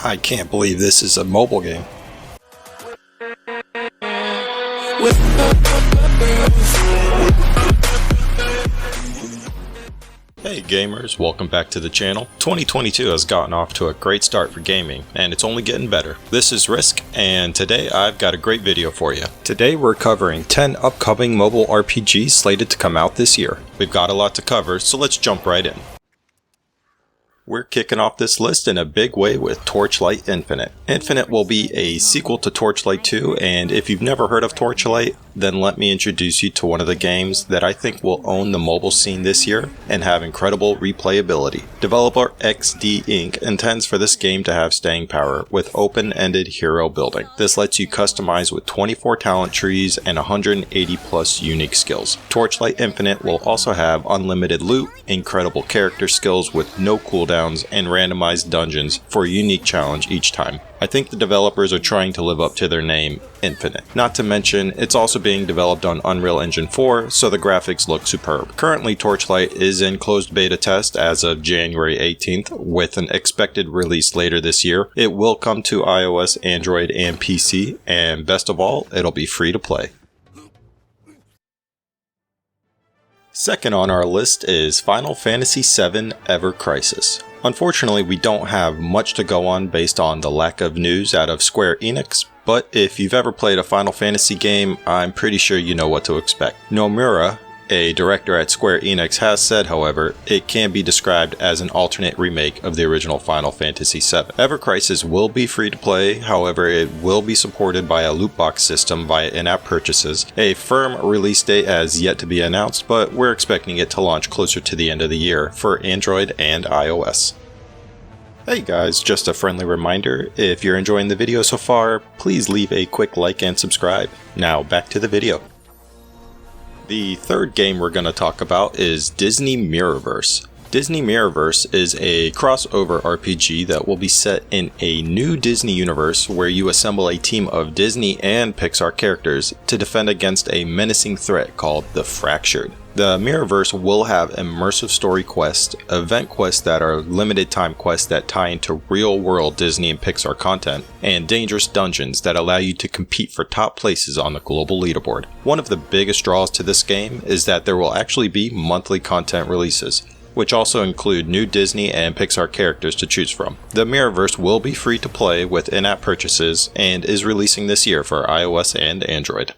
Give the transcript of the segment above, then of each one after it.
I can't believe this is a mobile game. Hey gamers, welcome back to the channel. 2022 has gotten off to a great start for gaming, and it's only getting better. This is Risc, and today I've got a great video for you. Today we're covering 10 upcoming mobile RPGs slated to come out this year. We've got a lot to cover, so let's jump right in. We're kicking off this list in a big way with Torchlight Infinite. Infinite will be a sequel to Torchlight 2, and if you've never heard of Torchlight, then let me introduce you to one of the games that I think will own the mobile scene this year and have incredible replayability. Developer XD Inc. intends for this game to have staying power with open-ended hero building. This lets you customize with 24 talent trees and 180 plus unique skills. Torchlight Infinite will also have unlimited loot, incredible character skills with no cooldowns, and randomized dungeons for a unique challenge each time. I think the developers are trying to live up to their name, Infinite. Not to mention, it's also being developed on Unreal Engine 4, so the graphics look superb. Currently, Torchlight is in closed beta test as of January 18th, with an expected release later this year. It will come to iOS, Android, and PC, and best of all, it'll be free to play. Second on our list is Final Fantasy VII Ever Crisis. Unfortunately, we don't have much to go on based on the lack of news out of Square Enix, but if you've ever played a Final Fantasy game, I'm pretty sure you know what to expect. Nomura, a director at Square Enix, has said, however, it can be described as an alternate remake of the original Final Fantasy VII. Ever Crisis will be free to play, however it will be supported by a loot box system via in-app purchases. A firm release date has yet to be announced, but we're expecting it to launch closer to the end of the year for Android and iOS. Hey guys, just a friendly reminder, if you're enjoying the video so far, please leave a quick like and subscribe. Now back to the video. The third game we're going to talk about is Disney Mirrorverse. Disney Mirrorverse is a crossover RPG that will be set in a new Disney universe where you assemble a team of Disney and Pixar characters to defend against a menacing threat called the Fractured. The Mirrorverse will have immersive story quests, event quests that are limited time quests that tie into real world Disney and Pixar content, and dangerous dungeons that allow you to compete for top places on the global leaderboard. One of the biggest draws to this game is that there will actually be monthly content releases, which also include new Disney and Pixar characters to choose from. The Mirrorverse will be free to play with in-app purchases and is releasing this year for iOS and Android.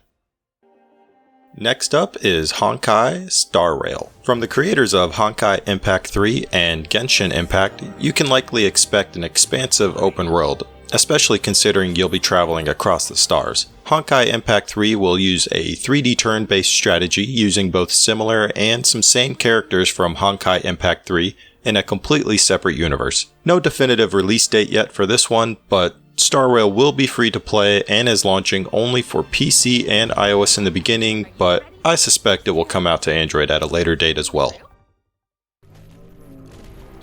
Next up is Honkai Star Rail. From the creators of Honkai Impact 3 and Genshin Impact, you can likely expect an expansive open world, especially considering you'll be traveling across the stars. Honkai Impact 3 will use a 3D turn-based strategy using both similar and some same characters from Honkai Impact 3 in a completely separate universe. No definitive release date yet for this one, but Star Rail will be free to play and is launching only for PC and iOS in the beginning, but I suspect it will come out to Android at a later date as well.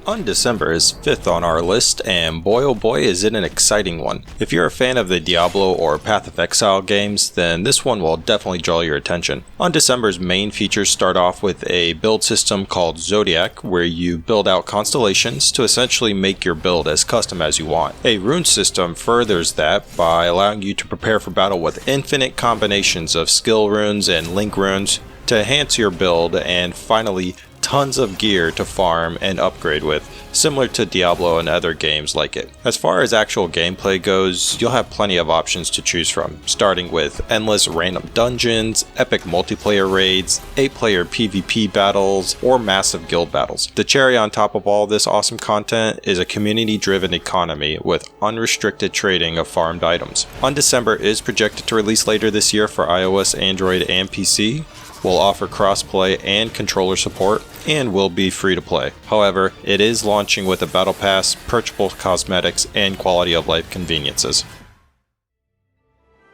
Undecember is 5th on our list, and boy oh boy is it an exciting one. If you're a fan of the Diablo or Path of Exile games, then this one will definitely draw your attention. Undecember's main features start off with a build system called Zodiac, where you build out constellations to essentially make your build as custom as you want. A rune system furthers that by allowing you to prepare for battle with infinite combinations of skill runes and link runes to enhance your build, and finally tons of gear to farm and upgrade with, similar to Diablo and other games like it. As far as actual gameplay goes, you'll have plenty of options to choose from, starting with endless random dungeons, epic multiplayer raids, 8-player PvP battles, or massive guild battles. The cherry on top of all this awesome content is a community-driven economy with unrestricted trading of farmed items. Undecember is projected to release later this year for iOS, Android, and PC. Will offer crossplay and controller support, and will be free to play. However, it is launching with a battle pass, purchasable cosmetics, and quality of life conveniences.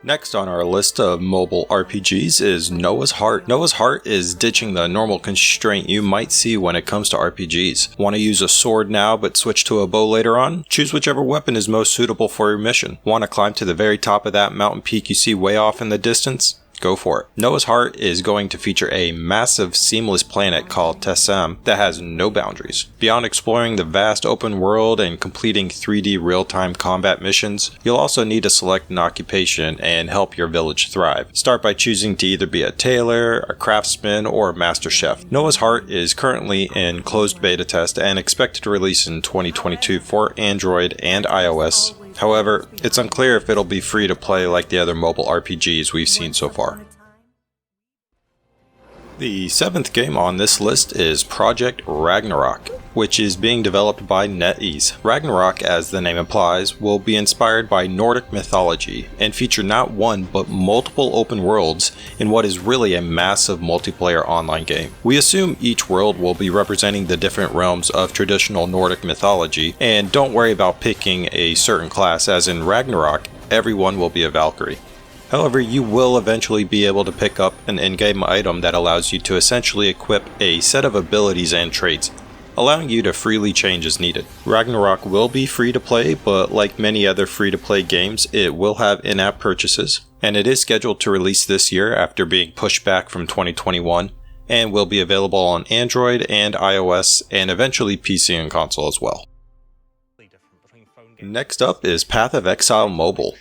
Next on our list of mobile RPGs is Noah's Heart. Noah's Heart is ditching the normal constraint you might see when it comes to RPGs. Want to use a sword now but switch to a bow later on? Choose whichever weapon is most suitable for your mission. Want to climb to the very top of that mountain peak you see way off in the distance? go for it. Noah's Heart is going to feature a massive seamless planet called Undecember that has no boundaries. Beyond exploring the vast open world and completing 3D real-time combat missions, you'll also need to select an occupation and help your village thrive. Start by choosing to either be a tailor, a craftsman, or a master chef. Noah's Heart is currently in closed beta test and expected to release in 2022 for Android and iOS. However, it's unclear if it'll be free to play like the other mobile RPGs we've seen so far. The 7th game on this list is Project Ragnarok, which is being developed by NetEase. Ragnarok, as the name implies, will be inspired by Nordic mythology and feature not one but multiple open worlds in what is really a massive multiplayer online game. We assume each world will be representing the different realms of traditional Nordic mythology, and don't worry about picking a certain class, as in Ragnarok, everyone will be a Valkyrie. However, you will eventually be able to pick up an in-game item that allows you to essentially equip a set of abilities and traits, allowing you to freely change as needed. Ragnarok will be free to play, but like many other free-to-play games, it will have in-app purchases, and it is scheduled to release this year after being pushed back from 2021, and will be available on Android and iOS, and eventually PC and console as well. Next up is Path of Exile Mobile.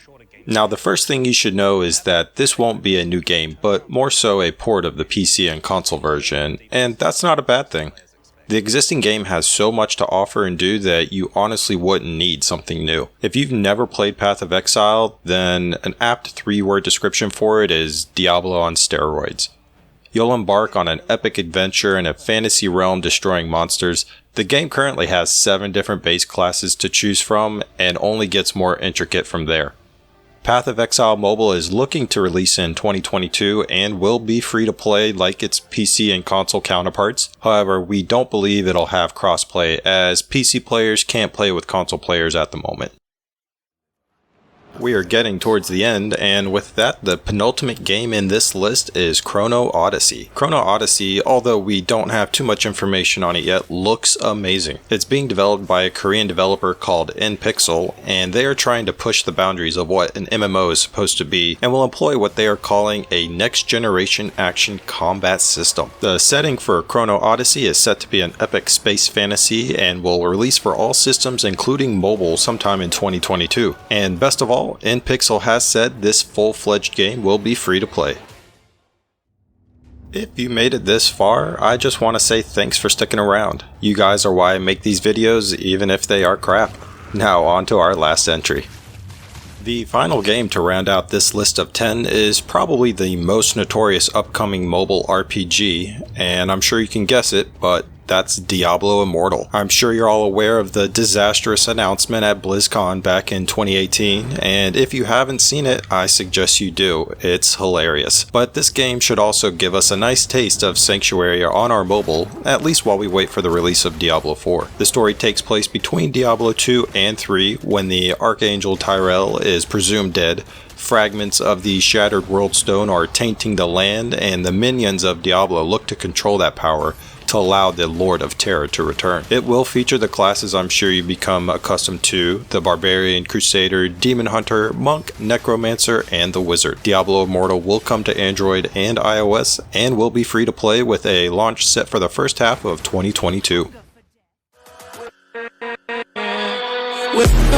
Now, the first thing you should know is that this won't be a new game, but more so a port of the PC and console version, and that's not a bad thing. The existing game has so much to offer and do that you honestly wouldn't need something new. If you've never played Path of Exile, then an apt 3-word description for it is Diablo on steroids. You'll embark on an epic adventure in a fantasy realm destroying monsters. The game currently has 7 different base classes to choose from, and only gets more intricate from there. Path of Exile Mobile is looking to release in 2022 and will be free to play like its PC and console counterparts. However, we don't believe it'll have crossplay, as PC players can't play with console players at the moment. We are getting towards the end, and with that, the penultimate game in this list is Chrono Odyssey. Chrono Odyssey, although we don't have too much information on it yet, looks amazing. It's being developed by a Korean developer called nPixel, and they are trying to push the boundaries of what an MMO is supposed to be, and will employ what they are calling a next-generation action combat system. The setting for Chrono Odyssey is set to be an epic space fantasy, and will release for all systems including mobile sometime in 2022. And best of all, nPixel has said this full-fledged game will be free to play. If you made it this far, I just want to say thanks for sticking around. You guys are why I make these videos, even if they are crap. Now on to our last entry. The final game to round out this list of 10 is probably the most notorious upcoming mobile RPG, and I'm sure you can guess it, but that's Diablo Immortal. I'm sure you're all aware of the disastrous announcement at BlizzCon back in 2018, and if you haven't seen it, I suggest you do. It's hilarious. But this game should also give us a nice taste of Sanctuary on our mobile, at least while we wait for the release of Diablo 4. The story takes place between Diablo 2 and 3, when the Archangel Tyrell is presumed dead. Fragments of the Shattered World Stone are tainting the land, and the minions of Diablo look to control that power to allow the Lord of Terror to return. It will feature the classes I'm sure you become accustomed to: the Barbarian, Crusader, Demon Hunter, Monk, Necromancer, and the Wizard. Diablo Immortal will come to Android and iOS, and will be free to play with a launch set for the first half of 2022. With